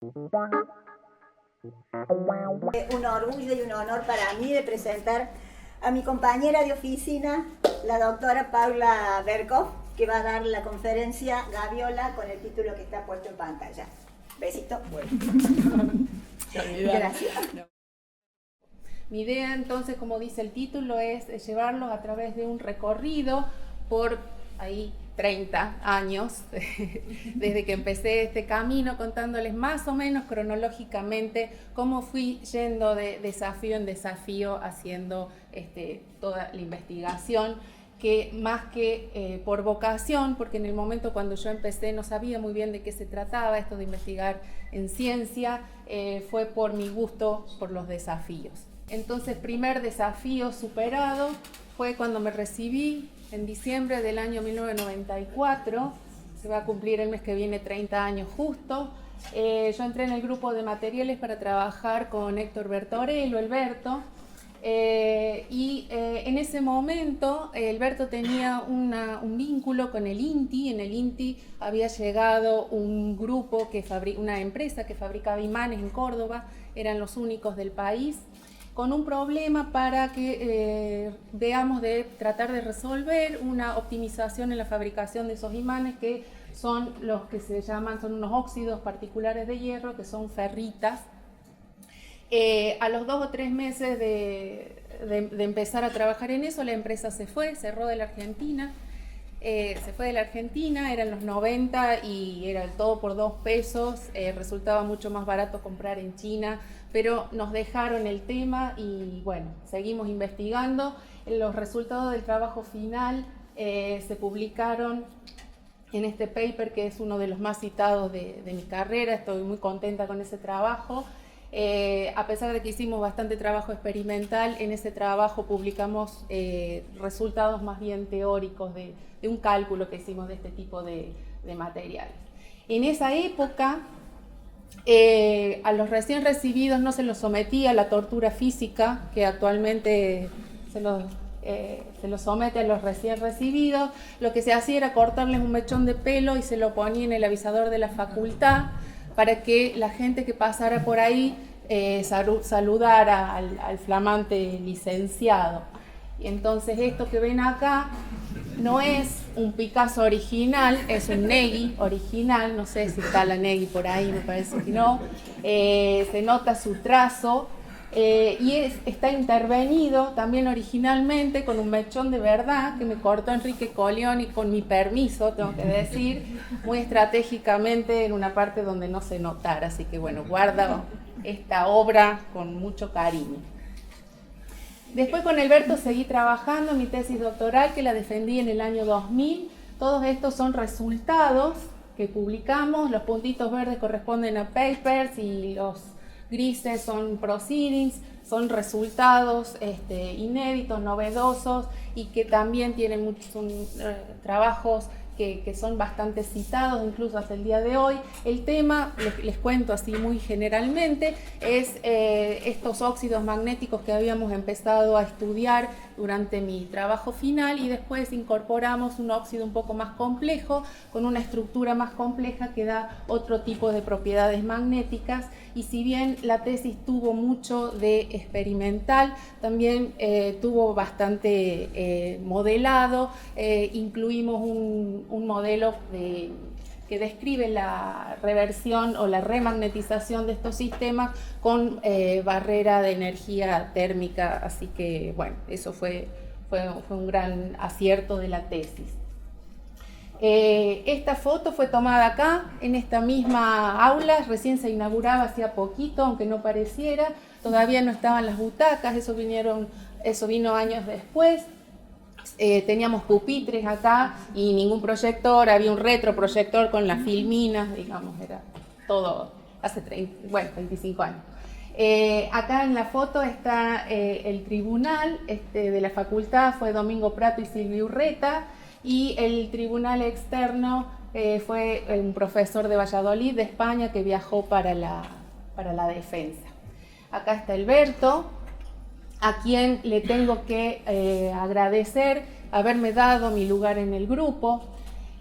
Un orgullo y un honor para mí de presentar a mi compañera de oficina, la doctora Paula Berkov, que va a dar la conferencia Gaviola con el título que está puesto en pantalla. Besito. Bueno. Gracias. Mi idea entonces, como dice el título, es llevarlos a través de un recorrido por ahí 30 años, desde que empecé este camino, contándoles más o menos cronológicamente cómo fui yendo de desafío en desafío, haciendo toda la investigación, que más que por vocación, porque en el momento cuando yo empecé no sabía muy bien de qué se trataba esto de investigar en ciencia, fue por mi gusto por los desafíos. Entonces, primer desafío superado fue cuando me recibí en diciembre del año 1994, se va a cumplir el mes que viene 30 años justo. Yo entré en el grupo de materiales para trabajar con Héctor Bertorello, Alberto, y en ese momento Alberto tenía un vínculo con el INTI. En el INTI había llegado un grupo, una empresa que fabricaba imanes en Córdoba, eran los únicos del país, con un problema para que veamos de tratar de resolver una optimización en la fabricación de esos imanes, que son los que se llaman, son unos óxidos particulares de hierro, que son ferritas. A los 2 o 3 meses de empezar a trabajar en eso, la empresa se fue, cerró de la Argentina. Se fue de la Argentina, eran los 90 y era el todo por 2 pesos, resultaba mucho más barato comprar en China, pero nos dejaron el tema y bueno, seguimos investigando. Los resultados del trabajo final se publicaron en este paper, que es uno de los más citados de mi carrera. Estoy muy contenta con ese trabajo. A pesar de que hicimos bastante trabajo experimental, en ese trabajo publicamos resultados más bien teóricos de un cálculo que hicimos de este tipo de materiales. En esa época, a los recién recibidos no se los sometía a la tortura física que actualmente se los somete a los recién recibidos. Lo que se hacía era cortarles un mechón de pelo y se lo ponía en el avisador de la facultad para que la gente que pasara por ahí saludara al flamante licenciado. Y entonces esto que ven acá no es un Picasso original, es un Negri original. No sé si está la Negri por ahí, me parece que no. Se nota su trazo. Está intervenido también originalmente con un mechón de verdad que me cortó Enrique Collioni con mi permiso, tengo que decir, muy estratégicamente en una parte donde no se notara. Así que bueno, guardo esta obra con mucho cariño. Después con Alberto seguí trabajando en mi tesis doctoral, que la defendí en el año 2000. Todos estos son resultados que publicamos. Los puntitos verdes corresponden a papers y los grises son proceedings, son resultados inéditos, novedosos, y que también tienen muchos trabajos que son bastante citados, incluso hasta el día de hoy. El tema, les cuento así muy generalmente, es estos óxidos magnéticos que habíamos empezado a estudiar durante mi trabajo final, y después incorporamos un óxido un poco más complejo, con una estructura más compleja que da otro tipo de propiedades magnéticas. Y si bien la tesis tuvo mucho de experimental, también tuvo bastante modelado. Incluimos un modelo que describe la reversión o la remagnetización de estos sistemas con barrera de energía térmica. Así que bueno, eso fue un gran acierto de la tesis. Esta foto fue tomada acá, en esta misma aula, recién se inauguraba hacía poquito, aunque no pareciera, todavía no estaban las butacas, eso vino años después. Teníamos pupitres acá y ningún proyector, había un retroproyector con las filminas, digamos, era todo hace 25 años. Acá en la foto está el tribunal de la facultad, fue Domingo Prato y Silvia Urreta, y el tribunal externo fue un profesor de Valladolid, de España, que viajó para la defensa. Acá está Alberto, a quien le tengo que agradecer haberme dado mi lugar en el grupo.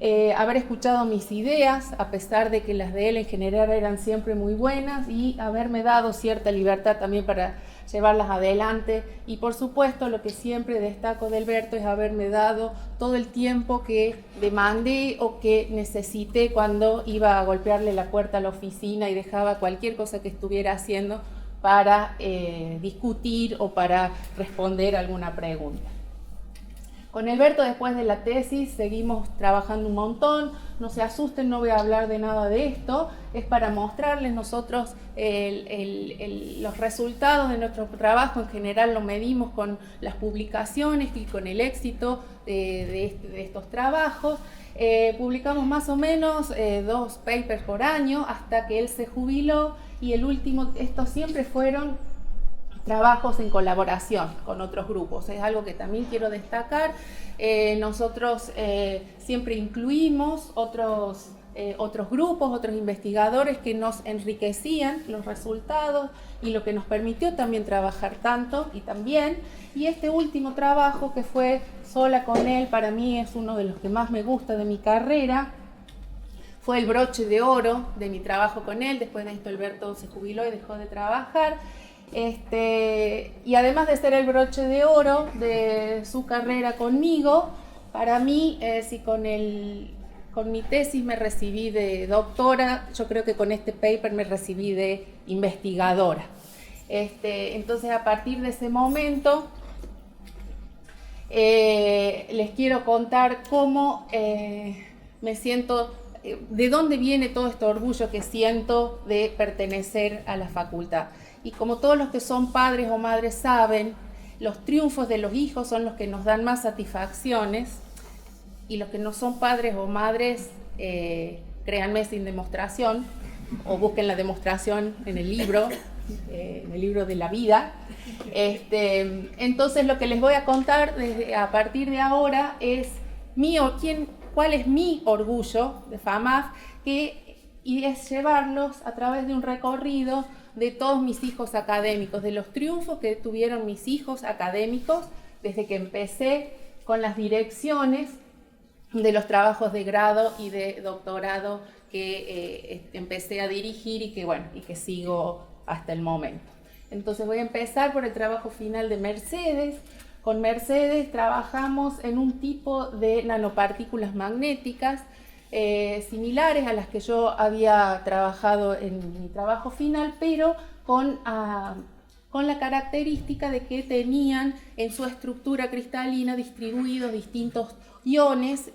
haber escuchado mis ideas, a pesar de que las de él en general eran siempre muy buenas, y haberme dado cierta libertad también para llevarlas adelante. Y por supuesto, lo que siempre destaco de Alberto es haberme dado todo el tiempo que demandé o que necesité cuando iba a golpearle la puerta a la oficina y dejaba cualquier cosa que estuviera haciendo para discutir o para responder alguna pregunta. Con Alberto, después de la tesis, seguimos trabajando un montón. No se asusten, no voy a hablar de nada de esto. Es para mostrarles nosotros los resultados de nuestro trabajo. En general lo medimos con las publicaciones y con el éxito de estos trabajos. Publicamos más o menos 2 papers por año hasta que él se jubiló, y el último, estos siempre fueron trabajos en colaboración con otros grupos. Es algo que también quiero destacar. Nosotros siempre incluimos otros grupos, otros investigadores que nos enriquecían los resultados y lo que nos permitió también trabajar tanto y también. Y este último trabajo, que fue sola con él, para mí es uno de los que más me gusta de mi carrera. Fue el broche de oro de mi trabajo con él. Después de esto Alberto se jubiló y dejó de trabajar. Y además de ser el broche de oro de su carrera conmigo, para mí, si con mi tesis me recibí de doctora, yo creo que con este paper me recibí de investigadora. Entonces, a partir de ese momento, les quiero contar cómo me siento, de dónde viene todo este orgullo que siento de pertenecer a la facultad. Y como todos los que son padres o madres saben, los triunfos de los hijos son los que nos dan más satisfacciones, y los que no son padres o madres, créanme, sin demostración, o busquen la demostración en el libro de la vida. Entonces, lo que les voy a contar a partir de ahora es cuál es mi orgullo de FAMAF, y es llevarlos a través de un recorrido de todos mis hijos académicos, de los triunfos que tuvieron mis hijos académicos desde que empecé con las direcciones de los trabajos de grado y de doctorado que empecé a dirigir y que sigo hasta el momento. Entonces voy a empezar por el trabajo final de Mercedes. Con Mercedes trabajamos en un tipo de nanopartículas magnéticas similares a las que yo había trabajado en mi trabajo final, pero con la característica de que tenían en su estructura cristalina distribuidos distintos iones,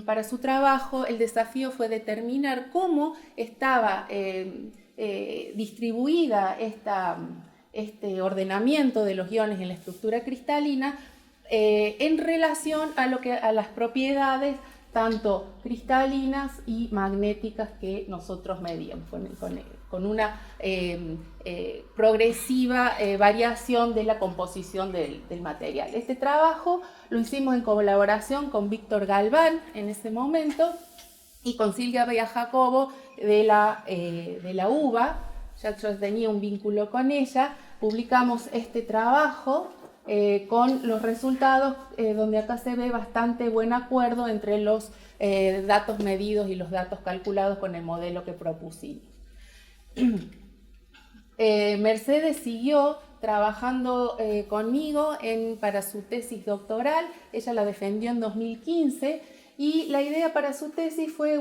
para su trabajo el desafío fue determinar cómo estaba distribuida este ordenamiento de los iones en la estructura cristalina en relación a las propiedades tanto cristalinas y magnéticas que nosotros medíamos, con una progresiva variación de la composición del material. Este trabajo lo hicimos en colaboración con Víctor Galván en ese momento y con Silvia Bella Jacobo de la UBA. Ya yo tenía un vínculo con ella. Publicamos este trabajo con los resultados, donde acá se ve bastante buen acuerdo entre los datos medidos y los datos calculados con el modelo que propusimos. Mercedes siguió trabajando conmigo para su tesis doctoral. Ella la defendió en 2015 y la idea para su tesis fue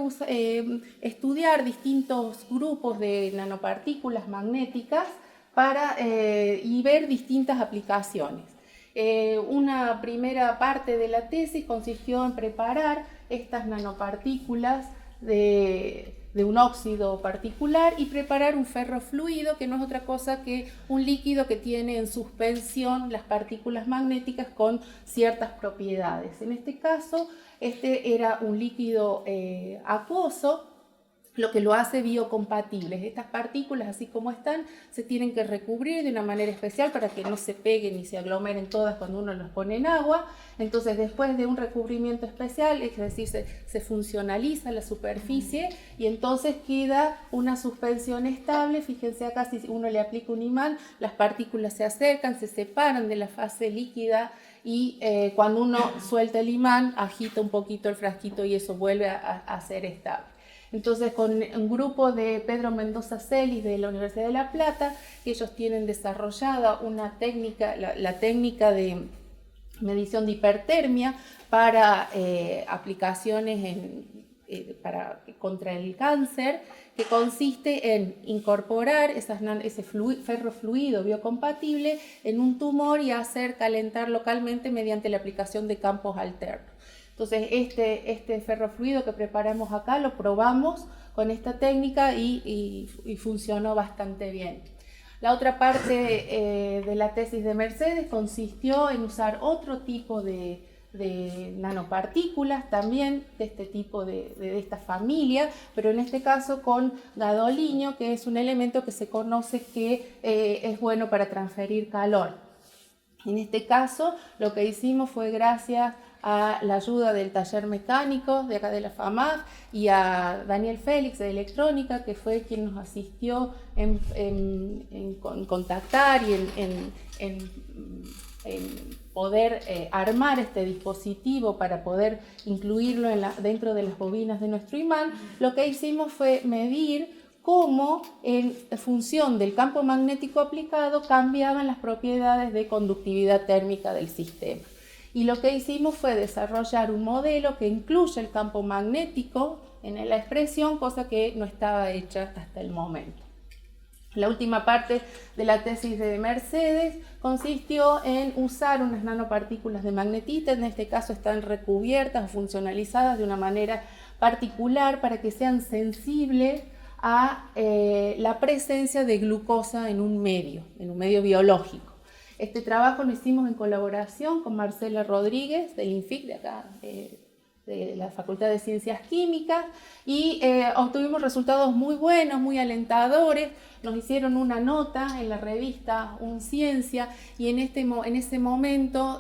estudiar distintos grupos de nanopartículas magnéticas y ver distintas aplicaciones. Una primera parte de la tesis consistió en preparar estas nanopartículas de un óxido particular y preparar un ferrofluido, que no es otra cosa que un líquido que tiene en suspensión las partículas magnéticas con ciertas propiedades. En este caso, este era un líquido acuoso, lo que lo hace biocompatible. Estas partículas, así como están, se tienen que recubrir de una manera especial para que no se peguen ni se aglomeren todas cuando uno los pone en agua. Entonces, después de un recubrimiento especial, es decir, se funcionaliza la superficie y entonces queda una suspensión estable. Fíjense acá, si uno le aplica un imán, las partículas se acercan, se separan de la fase líquida y cuando uno suelta el imán, agita un poquito el frasquito y eso vuelve a ser estable. Entonces, con un grupo de Pedro Mendoza Celis de la Universidad de La Plata, ellos tienen desarrollada una técnica, la técnica de medición de hipertermia para aplicaciones contra el cáncer, que consiste en incorporar ese ferrofluido biocompatible en un tumor y hacer calentar localmente mediante la aplicación de campos alternos. Entonces, este ferrofluido que preparamos acá lo probamos con esta técnica y funcionó bastante bien. La otra parte de la tesis de Mercedes consistió en usar otro tipo de nanopartículas también de este tipo de esta familia, pero en este caso con gadolinio, que es un elemento que se conoce que es bueno para transferir calor. En este caso lo que hicimos fue, gracias a la ayuda del taller mecánico de acá de la FAMAF y a Daniel Félix de Electrónica, que fue quien nos asistió en contactar y en poder armar este dispositivo para poder incluirlo dentro de las bobinas de nuestro imán. Lo que hicimos fue medir cómo, en función del campo magnético aplicado, cambiaban las propiedades de conductividad térmica del sistema. Y lo que hicimos fue desarrollar un modelo que incluye el campo magnético en la expresión, cosa que no estaba hecha hasta el momento. La última parte de la tesis de Mercedes consistió en usar unas nanopartículas de magnetita, en este caso están recubiertas o funcionalizadas de una manera particular para que sean sensibles a la presencia de glucosa en un medio biológico. Este trabajo lo hicimos en colaboración con Marcela Rodríguez del INFIC de acá, de la Facultad de Ciencias Químicas, y obtuvimos resultados muy buenos, muy alentadores. Nos hicieron una nota en la revista Unciencia y en ese momento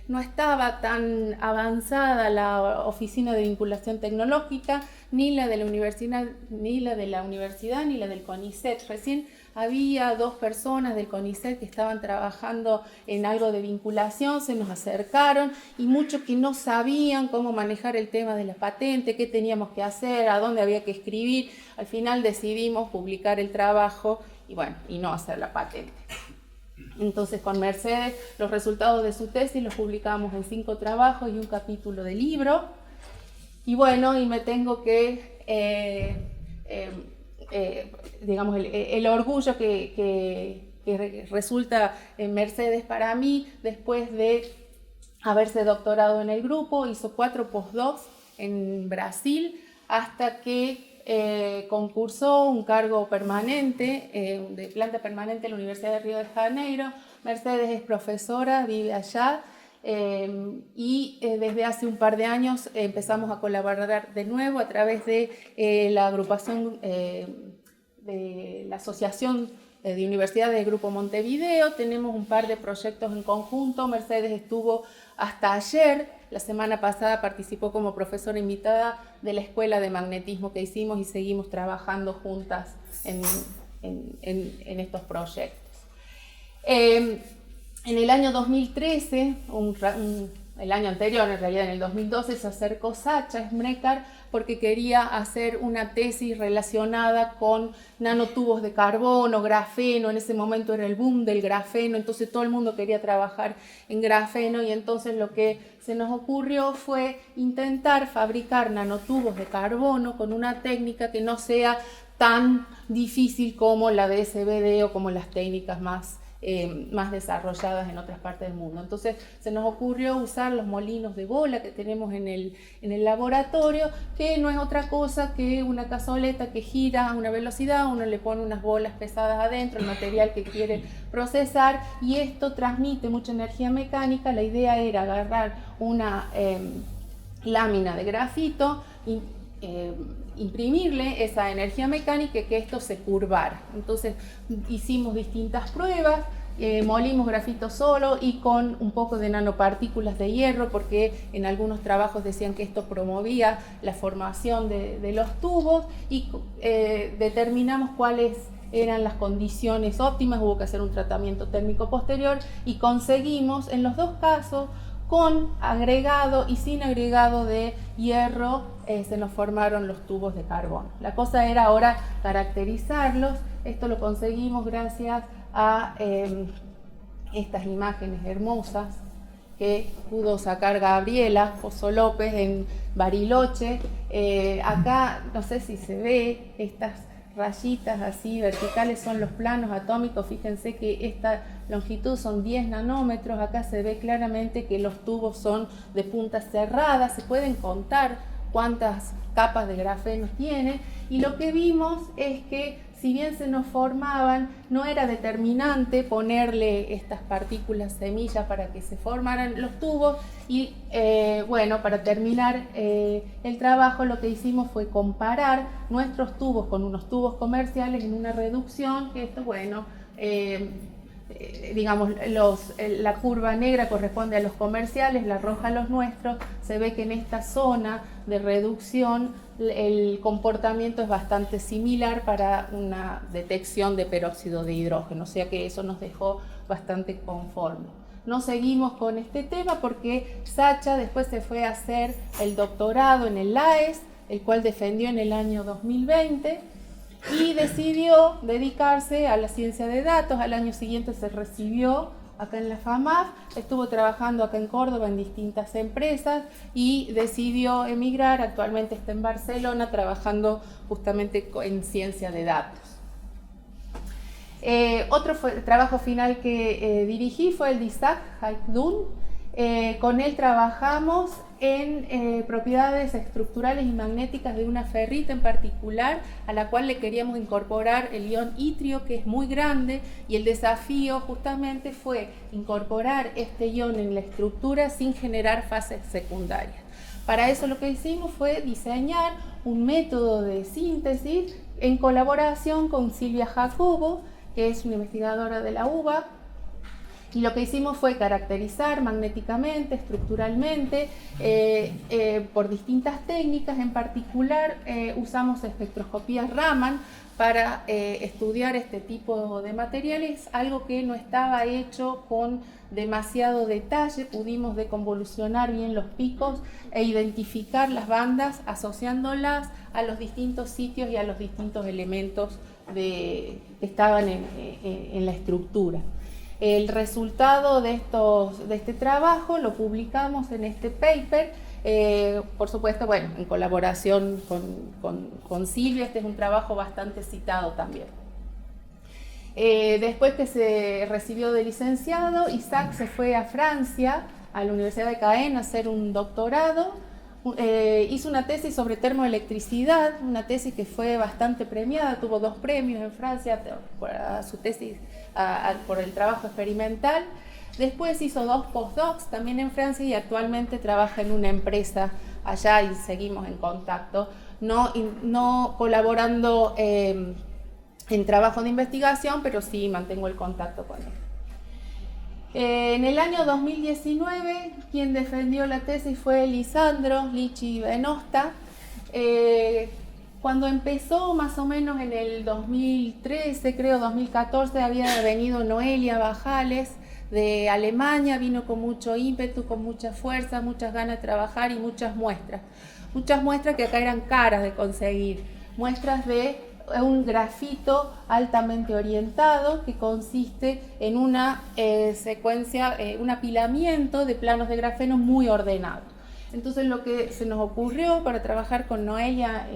no estaba tan avanzada la Oficina de Vinculación Tecnológica, ni la de la universidad, ni la del CONICET. Recién había 2 personas del CONICET que estaban trabajando en algo de vinculación, se nos acercaron y muchos que no sabían cómo manejar el tema de la patente, qué teníamos que hacer, a dónde había que escribir. Al final decidimos publicar el trabajo y no hacer la patente. Entonces, con Mercedes, los resultados de su tesis los publicamos en 5 trabajos y un capítulo de libro. Y me tengo que digamos, el orgullo que resulta en Mercedes para mí, después de haberse doctorado en el grupo, hizo 4 postdocs en Brasil, hasta que concursó un cargo permanente, de planta permanente en la Universidad de Río de Janeiro. Mercedes es profesora, vive allá. Desde hace un par de años empezamos a colaborar de nuevo a través de la agrupación de la Asociación de Universidades del Grupo Montevideo. Tenemos un par de proyectos en conjunto. Mercedes estuvo hasta ayer, la semana pasada participó como profesora invitada de la escuela de magnetismo que hicimos y seguimos trabajando juntas en estos proyectos. En el año 2013, el año anterior, en realidad en el 2012, se acercó Sacha Smrekar porque quería hacer una tesis relacionada con nanotubos de carbono, grafeno. En ese momento era el boom del grafeno, entonces todo el mundo quería trabajar en grafeno y entonces lo que se nos ocurrió fue intentar fabricar nanotubos de carbono con una técnica que no sea tan difícil como la de SBD o como las técnicas más desarrolladas en otras partes del mundo. Entonces se nos ocurrió usar los molinos de bola que tenemos en el laboratorio, que no es otra cosa que una cazoleta que gira a una velocidad, uno le pone unas bolas pesadas adentro, el material que quiere procesar, y esto transmite mucha energía mecánica. La idea era agarrar una lámina de grafito y imprimirle esa energía mecánica y que esto se curvara. Entonces hicimos distintas pruebas, molimos grafito solo y con un poco de nanopartículas de hierro, porque en algunos trabajos decían que esto promovía la formación de los tubos, y determinamos cuál es eran las condiciones óptimas, hubo que hacer un tratamiento térmico posterior y conseguimos en los dos casos, con agregado y sin agregado de hierro, se nos formaron los tubos de carbono. La cosa era ahora caracterizarlos. Esto lo conseguimos gracias a estas imágenes hermosas que pudo sacar Gabriela Pozo López en Bariloche. Acá no sé si se ve estas rayitas así verticales, son los planos atómicos. Fíjense que esta longitud son 10 nanómetros. Acá se ve claramente que los tubos son de puntas cerradas, se pueden contar cuántas capas de grafeno tiene, y lo que vimos es que si bien se nos formaban, no era determinante ponerle estas partículas semillas para que se formaran los tubos. Y bueno, para terminar el trabajo, lo que hicimos fue comparar nuestros tubos con unos tubos comerciales en una reducción, que esto, bueno, digamos, la curva negra corresponde a los comerciales, la roja a los nuestros. Se ve que en esta zona de reducción el comportamiento es bastante similar para una detección de peróxido de hidrógeno, o sea que eso nos dejó bastante conforme. No seguimos con este tema porque Sacha después se fue a hacer el doctorado en el LAES, el cual defendió en el año 2020, y decidió dedicarse a la ciencia de datos. Al año siguiente se recibió acá en la FAMAF, estuvo trabajando acá en Córdoba en distintas empresas y decidió emigrar. Actualmente está en Barcelona trabajando justamente en ciencia de datos. Otro trabajo final que dirigí fue el de Isaac Haikdun. Con él trabajamos en propiedades estructurales y magnéticas de una ferrita en particular, a la cual le queríamos incorporar el ion itrio, que es muy grande, y el desafío justamente fue incorporar este ion en la estructura sin generar fases secundarias. Para eso lo que hicimos fue diseñar un método de síntesis en colaboración con Silvia Jacobo, que es una investigadora de la UBA. Y lo que hicimos fue caracterizar magnéticamente, estructuralmente, por distintas técnicas. En particular, usamos espectroscopías Raman para estudiar este tipo de materiales, algo que no estaba hecho con demasiado detalle. Pudimos deconvolucionar bien los picos e identificar las bandas asociándolas a los distintos sitios y a los distintos elementos que estaban en la estructura. El resultado de este trabajo lo publicamos en este paper, por supuesto, bueno, en colaboración con Silvia. Este es un trabajo bastante citado también. Después que se recibió de licenciado, Isaac se fue a Francia, a la Universidad de Caen, a hacer un doctorado. Hizo una tesis sobre termoelectricidad, una tesis que fue bastante premiada, tuvo 2 premios en Francia por su tesis, por el trabajo experimental. Después hizo 2 postdocs también en Francia y actualmente trabaja en una empresa allá y seguimos en contacto, no colaborando en trabajo de investigación, pero sí mantengo el contacto con él. En el año 2019, quien defendió la tesis fue Lisandro Lichi Venosta. Cuando empezó, más o menos en el 2013, creo 2014, había venido Noelia Bajales de Alemania, vino con mucho ímpetu, con mucha fuerza, muchas ganas de trabajar y muchas muestras que acá eran caras de conseguir, muestras de un grafito altamente orientado que consiste en una secuencia, un apilamiento de planos de grafeno muy ordenado. Entonces lo que se nos ocurrió para trabajar con Noelia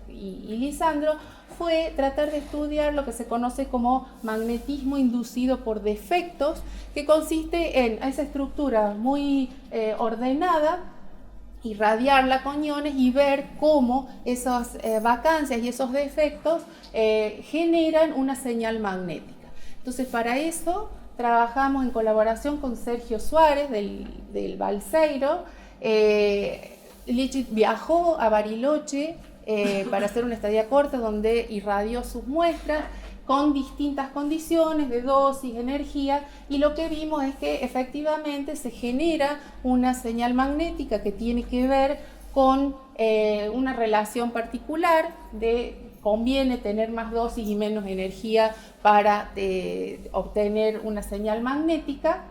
y Lisandro fue tratar de estudiar lo que se conoce como magnetismo inducido por defectos, que consiste en esa estructura muy ordenada, irradiarla con iones y ver cómo esas vacancias y esos defectos generan una señal magnética. Entonces, para eso trabajamos en colaboración con Sergio Suárez del Balseiro. Lichi viajó a Bariloche para hacer una estadía corta donde irradió sus muestras con distintas condiciones de dosis, energía, y lo que vimos es que efectivamente se genera una señal magnética que tiene que ver con una relación particular conviene tener más dosis y menos energía para obtener una señal magnética.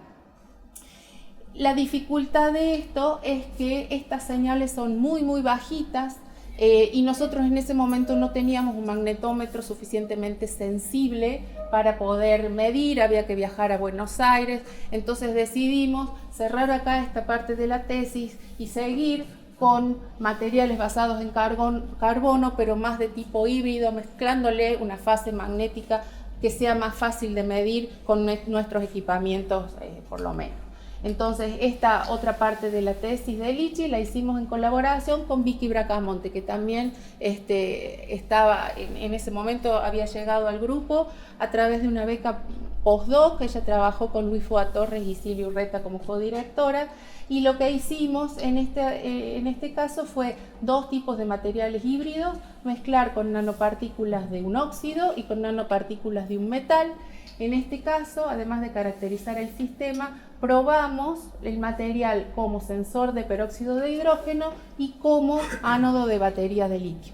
La dificultad de esto es que estas señales son muy bajitas, y nosotros en ese momento no teníamos un magnetómetro suficientemente sensible para poder medir, había que viajar a Buenos Aires, entonces decidimos cerrar acá esta parte de la tesis y seguir con materiales basados en carbono, pero más de tipo híbrido, mezclándole una fase magnética que sea más fácil de medir con nuestros equipamientos, por lo menos. Entonces, esta otra parte de la tesis de Lichi la hicimos en colaboración con Vicky Bracamonte, que también estaba en ese momento, había llegado al grupo a través de una beca postdoc. Ella trabajó con Luis Foa Torres y Silvia Urreta como codirectora, y lo que hicimos en este caso fue dos tipos de materiales híbridos, mezclar con nanopartículas de un óxido y con nanopartículas de un metal. En este caso, además de caracterizar el sistema, probamos el material como sensor de peróxido de hidrógeno y como ánodo de batería de litio.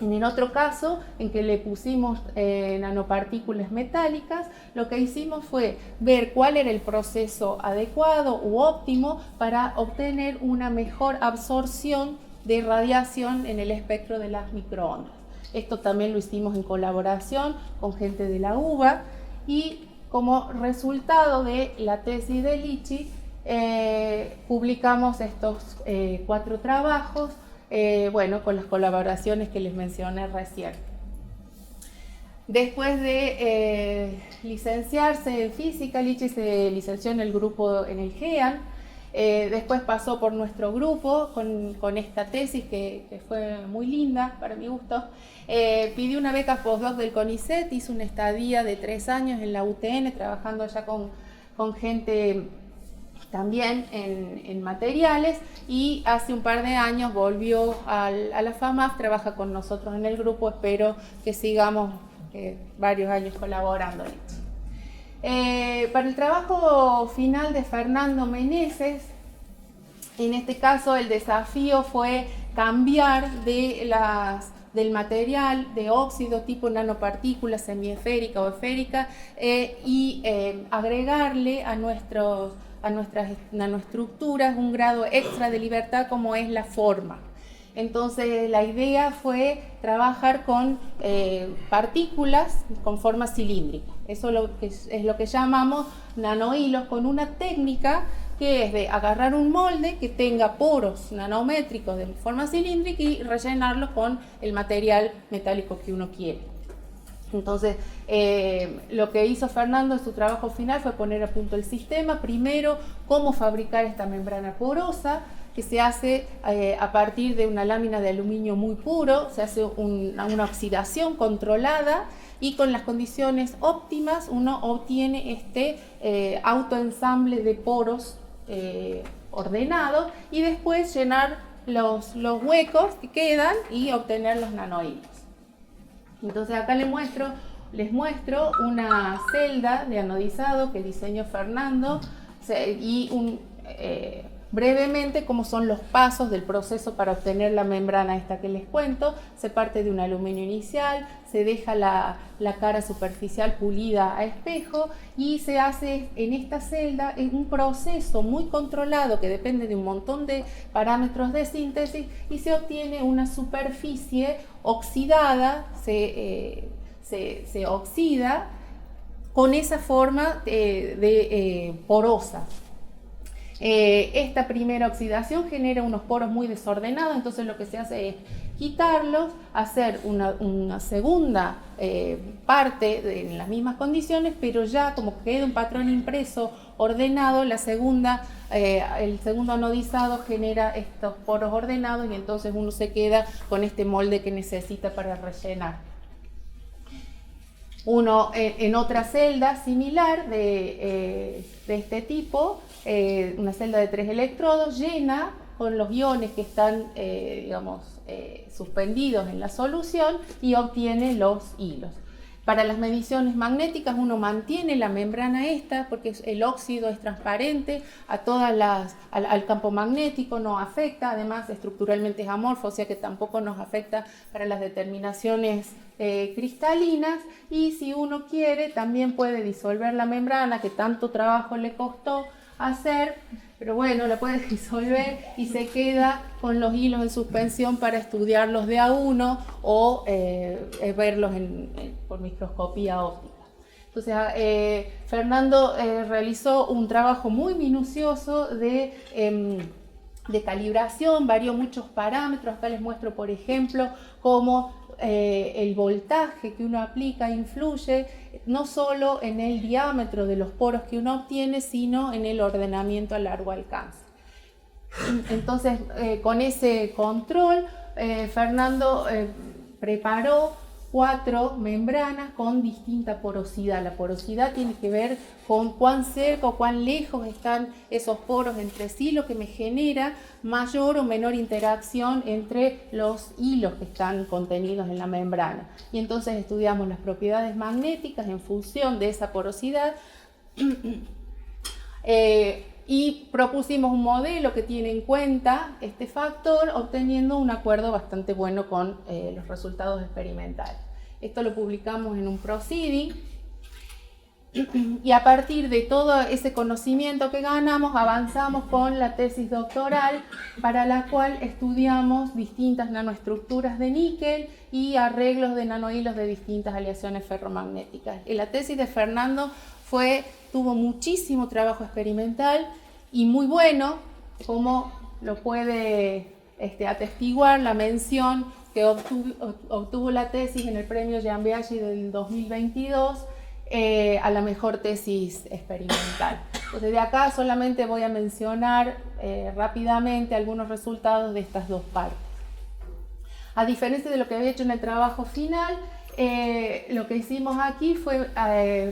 En el otro caso, en que le pusimos nanopartículas metálicas, lo que hicimos fue ver cuál era el proceso adecuado u óptimo para obtener una mejor absorción de radiación en el espectro de las microondas. Esto también lo hicimos en colaboración con gente de la UBA, y como resultado de la tesis de Lichi publicamos estos 4 trabajos, con las colaboraciones que les mencioné recién. Después de licenciarse en física, Lichi se licenció en el grupo, en el GEAN. Después pasó por nuestro grupo con esta tesis que fue muy linda para mi gusto. Pidió una beca postdoc del CONICET, hizo una estadía de 3 años en la UTN trabajando ya con gente también en materiales, y hace un par de años volvió a la FAMAF, trabaja con nosotros en el grupo. Espero que sigamos varios años colaborando. Para el trabajo final de Fernando Meneses, en este caso el desafío fue cambiar del material de óxido tipo nanopartícula semiesférica o esférica y agregarle a nuestras nanoestructuras un grado extra de libertad como es la forma. Entonces la idea fue trabajar con partículas con forma cilíndrica. Eso es lo que llamamos nanohilos, con una técnica que es de agarrar un molde que tenga poros nanométricos de forma cilíndrica y rellenarlos con el material metálico que uno quiere. Entonces, lo que hizo Fernando en su trabajo final fue poner a punto el sistema. Primero, cómo fabricar esta membrana porosa, que se hace a partir de una lámina de aluminio muy puro. Se hace una oxidación controlada, y con las condiciones óptimas uno obtiene este autoensamble de poros ordenados, y después llenar los huecos que quedan y obtener los nanohilos. Entonces acá les muestro una celda de anodizado que diseñó Fernando, y brevemente cómo son los pasos del proceso para obtener la membrana esta que les cuento. Se parte de un aluminio inicial, se deja la cara superficial pulida a espejo, y se hace en esta celda un proceso muy controlado que depende de un montón de parámetros de síntesis, y se obtiene una superficie oxidada, se oxida con esa forma porosa. Esta primera oxidación genera unos poros muy desordenados, entonces lo que se hace es quitarlos, hacer una segunda parte en las mismas condiciones, pero ya como queda un patrón impreso ordenado, el segundo anodizado genera estos poros ordenados, y entonces uno se queda con este molde que necesita para rellenar. Uno en otra celda similar de este tipo, una celda de 3 electrodos, llena con los iones que están suspendidos en la solución, y obtiene los hilos. Para las mediciones magnéticas uno mantiene la membrana esta porque el óxido es transparente al campo magnético, no afecta, además estructuralmente es amorfo, o sea que tampoco nos afecta para las determinaciones cristalinas, y si uno quiere también puede disolver la membrana que tanto trabajo le costó hacer, pero bueno, la puede disolver y se queda con los hilos en suspensión para estudiarlos de a uno o verlos por microscopía óptica. Entonces, Fernando realizó un trabajo muy minucioso de calibración, varió muchos parámetros. Acá les muestro, por ejemplo, cómo el voltaje que uno aplica influye no solo en el diámetro de los poros que uno obtiene, sino en el ordenamiento a largo alcance. Entonces, con ese control, Fernando preparó 4 membranas con distinta porosidad. La porosidad tiene que ver con cuán cerca o cuán lejos están esos poros entre sí, lo que me genera mayor o menor interacción entre los hilos que están contenidos en la membrana. Y entonces estudiamos las propiedades magnéticas en función de esa porosidad y propusimos un modelo que tiene en cuenta este factor, obteniendo un acuerdo bastante bueno con los resultados experimentales. Esto lo publicamos en un proceeding y a partir de todo ese conocimiento que ganamos avanzamos con la tesis doctoral, para la cual estudiamos distintas nanoestructuras de níquel y arreglos de nanohilos de distintas aleaciones ferromagnéticas. Y la tesis de Fernando tuvo muchísimo trabajo experimental y muy bueno, como lo puede atestiguar la mención que obtuvo la tesis en el premio Jean Biaggi del 2022 a la mejor tesis experimental. Entonces, de acá solamente voy a mencionar rápidamente algunos resultados de estas dos partes. A diferencia de lo que había hecho en el trabajo final, lo que hicimos aquí fue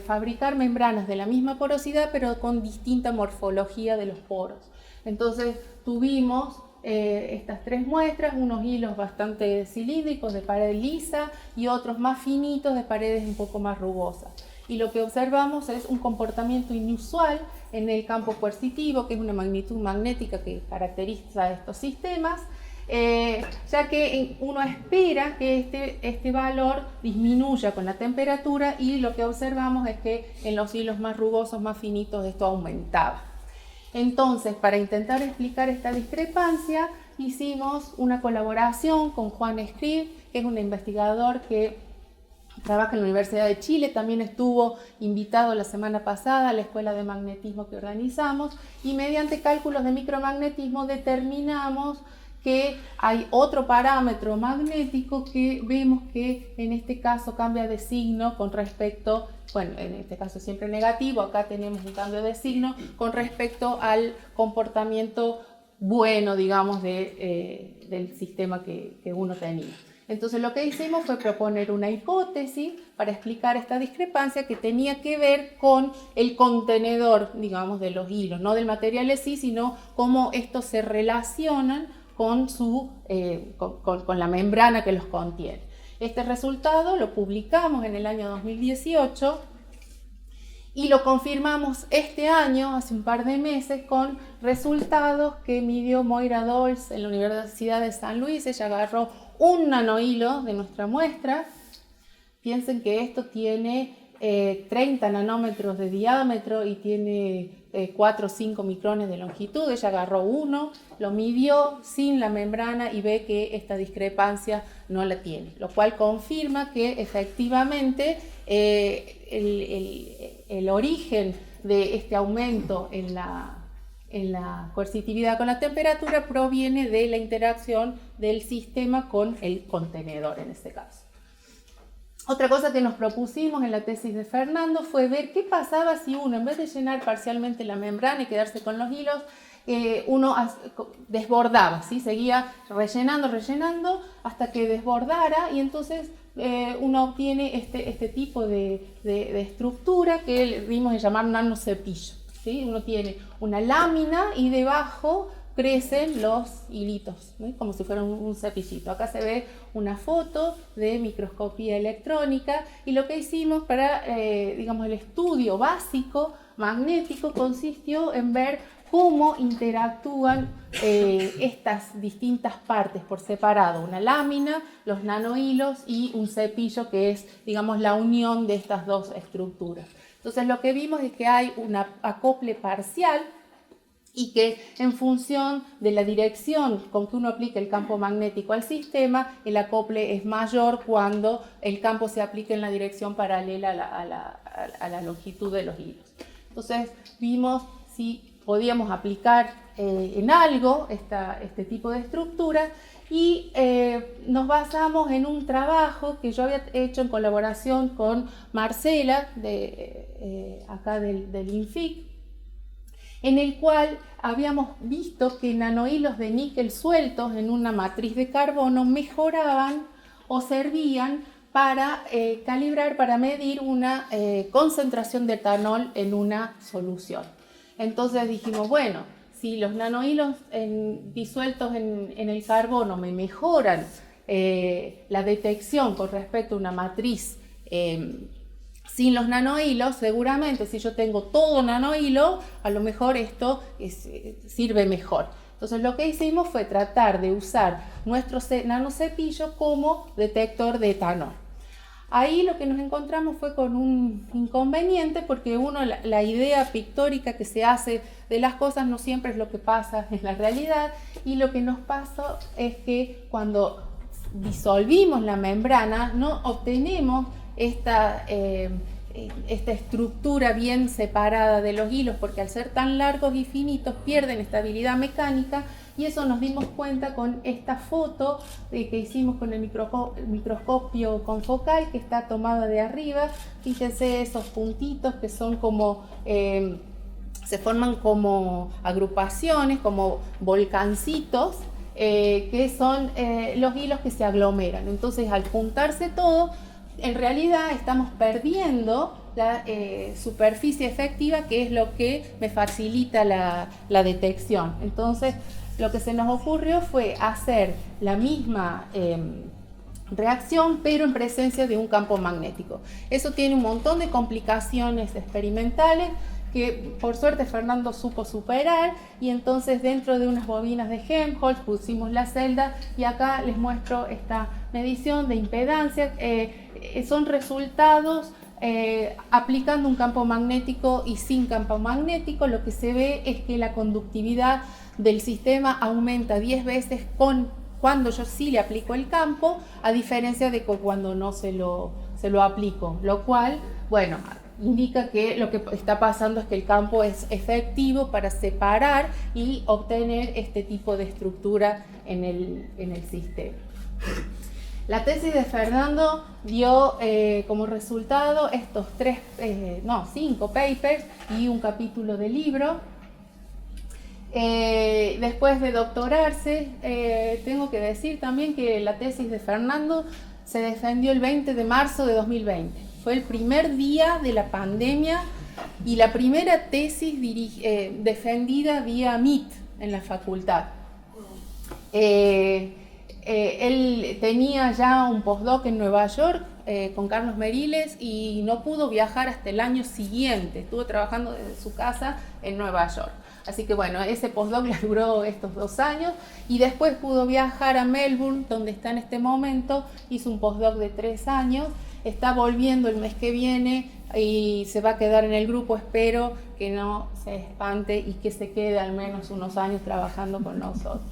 fabricar membranas de la misma porosidad pero con distinta morfología de los poros. Entonces tuvimos estas 3 muestras, unos hilos bastante cilíndricos de pared lisa y otros más finitos de paredes un poco más rugosas. Y lo que observamos es un comportamiento inusual en el campo coercitivo, que es una magnitud magnética que caracteriza estos sistemas, ya que uno espera que este valor disminuya con la temperatura, y lo que observamos es que en los hilos más rugosos, más finitos, esto aumentaba. Entonces, para intentar explicar esta discrepancia, hicimos una colaboración con Juan Escrib, que es un investigador que trabaja en la Universidad de Chile, también estuvo invitado la semana pasada a la escuela de magnetismo que organizamos, y mediante cálculos de micromagnetismo determinamos que hay otro parámetro magnético que vemos que en este caso cambia de signo con respecto, bueno, en este caso siempre negativo, acá tenemos un cambio de signo con respecto al comportamiento bueno, digamos, del sistema que uno tenía. Entonces lo que hicimos fue proponer una hipótesis para explicar esta discrepancia que tenía que ver con el contenedor, digamos, de los hilos, no del material en sí, sino cómo estos se relacionan con la membrana que los contiene. Este resultado lo publicamos en el año 2018 y lo confirmamos este año, hace un par de meses, con resultados que midió Moira Dols en la Universidad de San Luis. Ella agarró un nanohilo de nuestra muestra. Piensen que esto tiene 30 nanómetros de diámetro y tiene 4 o 5 micrones de longitud. Ella agarró uno, lo midió sin la membrana y ve que esta discrepancia no la tiene, lo cual confirma que efectivamente el origen de este aumento en la coercitividad con la temperatura proviene de la interacción del sistema con el contenedor en este caso. Otra cosa que nos propusimos en la tesis de Fernando fue ver qué pasaba si uno, en vez de llenar parcialmente la membrana y quedarse con los hilos, uno desbordaba, ¿sí? Seguía rellenando hasta que desbordara, y entonces uno obtiene este tipo de estructura que le dimos de llamar nanocepillo, ¿sí? Uno tiene una lámina y debajo crecen los hilitos, ¿sí? Como si fuera un cepillito. Acá se ve una foto de microscopía electrónica, y lo que hicimos para, digamos, el estudio básico magnético consistió en ver cómo interactúan estas distintas partes por separado, una lámina, los nanohilos y un cepillo, que es, digamos, la unión de estas dos estructuras. Entonces lo que vimos es que hay un acople parcial y que en función de la dirección con que uno aplica el campo magnético al sistema, el acople es mayor cuando el campo se aplica en la dirección paralela a la longitud de los hilos. Entonces vimos si podíamos aplicar en algo este tipo de estructura, y nos basamos en un trabajo que yo había hecho en colaboración con Marcela, acá del INFIC, en el cual habíamos visto que nanohilos de níquel sueltos en una matriz de carbono mejoraban o servían para calibrar, para medir una concentración de etanol en una solución. Entonces dijimos, bueno, si los nanohilos disueltos en el carbono me mejoran la detección con respecto a una matriz sin los nanohilos, seguramente si yo tengo todo nanohilo, a lo mejor esto sirve mejor. Entonces lo que hicimos fue tratar de usar nuestro nanocepillo como detector de etanol. Ahí lo que nos encontramos fue con un inconveniente, porque la idea pictórica que se hace de las cosas no siempre es lo que pasa en la realidad, y lo que nos pasó es que cuando disolvimos la membrana no obtenemos esta estructura bien separada de los hilos, porque al ser tan largos y finitos pierden estabilidad mecánica, y eso nos dimos cuenta con esta foto que hicimos con el microscopio confocal, que está tomada de arriba. Fíjense esos puntitos que son como se forman como agrupaciones, como volcancitos, que son los hilos que se aglomeran. Entonces, al juntarse todo, en realidad estamos perdiendo la superficie efectiva, que es lo que me facilita la detección. Entonces, lo que se nos ocurrió fue hacer la misma reacción, pero en presencia de un campo magnético. Eso tiene un montón de complicaciones experimentales que por suerte Fernando supo superar, y entonces dentro de unas bobinas de Helmholtz pusimos la celda, y acá les muestro esta medición de impedancia. Son resultados aplicando un campo magnético y sin campo magnético. Lo que se ve es que la conductividad del sistema aumenta 10 veces cuando yo sí le aplico el campo, a diferencia de cuando no se lo aplico, lo cual, bueno, indica que lo que está pasando es que el campo es efectivo para separar y obtener este tipo de estructura en el sistema. La tesis de Fernando dio como resultado estos 5 papers y un capítulo de libro. Después de doctorarse, tengo que decir también que la tesis de Fernando se defendió el 20 de marzo de 2020. Fue el primer día de la pandemia y la primera tesis defendida vía Meet en la facultad. Él tenía ya un postdoc en Nueva York con Carlos Meriles, y no pudo viajar hasta el año siguiente. Estuvo trabajando desde su casa en Nueva York. Así que bueno, ese postdoc le duró estos 2 años, y después pudo viajar a Melbourne, donde está en este momento. Hizo un postdoc de 3 años, está volviendo el mes que viene y se va a quedar en el grupo. Espero que no se espante y que se quede al menos unos años trabajando con nosotros.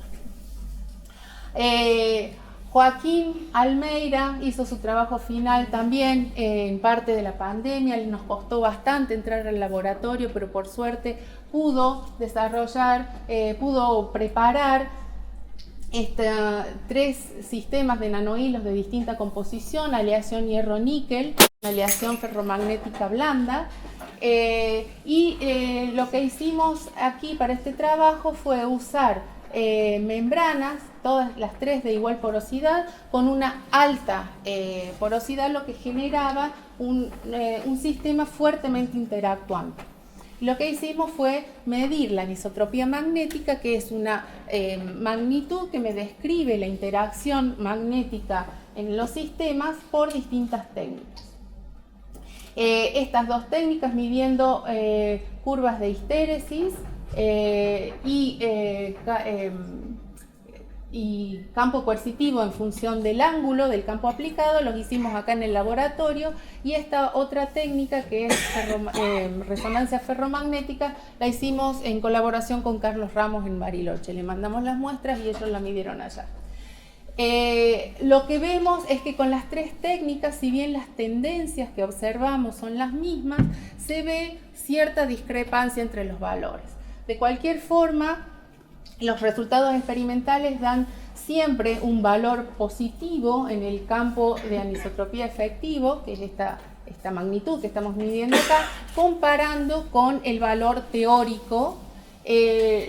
Joaquín Almeida hizo su trabajo final también en parte de la pandemia. Nos costó bastante entrar al laboratorio, pero por suerte pudo preparar 3 sistemas de nanohilos de distinta composición: aleación hierro-níquel, aleación ferromagnética blanda. Lo que hicimos aquí para este trabajo fue usar membranas, todas las 3 de igual porosidad, con una alta porosidad, lo que generaba un sistema fuertemente interactuante. Lo que hicimos fue medir la anisotropía magnética, que es una magnitud que me describe la interacción magnética en los sistemas por distintas técnicas. Estas dos técnicas, midiendo curvas de histéresis y campo coercitivo en función del ángulo del campo aplicado, los hicimos acá en el laboratorio, y esta otra técnica, que es resonancia ferromagnética, la hicimos en colaboración con Carlos Ramos en Bariloche. Le mandamos las muestras y ellos la midieron allá. Lo que vemos es que con las tres técnicas, si bien las tendencias que observamos son las mismas, se ve cierta discrepancia entre los valores. De cualquier forma, los resultados experimentales dan siempre un valor positivo en el campo de anisotropía efectivo, que es esta magnitud que estamos midiendo acá, comparando con el valor teórico,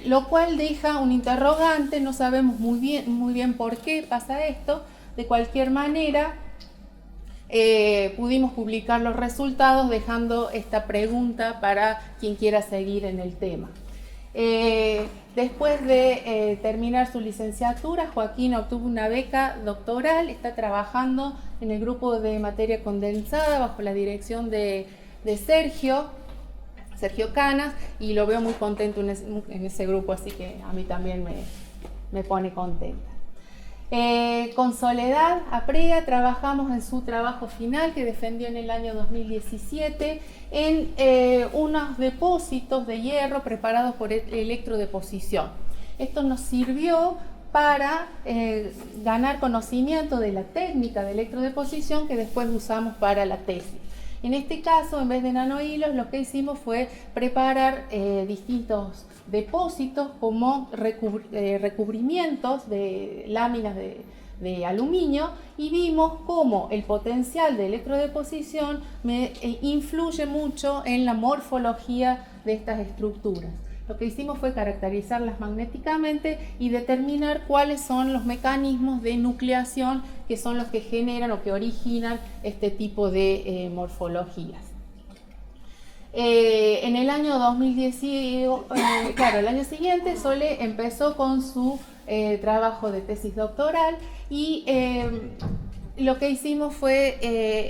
lo cual deja un interrogante. No sabemos muy bien por qué pasa esto. De cualquier manera, pudimos publicar los resultados dejando esta pregunta para quien quiera seguir en el tema. Después de terminar su licenciatura, Joaquín obtuvo una beca doctoral, está trabajando en el grupo de materia condensada bajo la dirección de Sergio Canas, y lo veo muy contento en ese grupo, así que a mí también me pone contenta. Con Soledad Aprea trabajamos en su trabajo final, que defendió en el año 2017, en unos depósitos de hierro preparados por electrodeposición. Esto nos sirvió para ganar conocimiento de la técnica de electrodeposición que después usamos para la tesis. En este caso, en vez de nanohilos, lo que hicimos fue preparar distintos depósitos como recubrimientos de láminas de aluminio, y vimos cómo el potencial de electrodeposición influye mucho en la morfología de estas estructuras. Lo que hicimos fue caracterizarlas magnéticamente y determinar cuáles son los mecanismos de nucleación que son los que generan o que originan este tipo de morfologías. En el año 2018, el año siguiente, Sole empezó con su trabajo de tesis doctoral, y lo que hicimos fue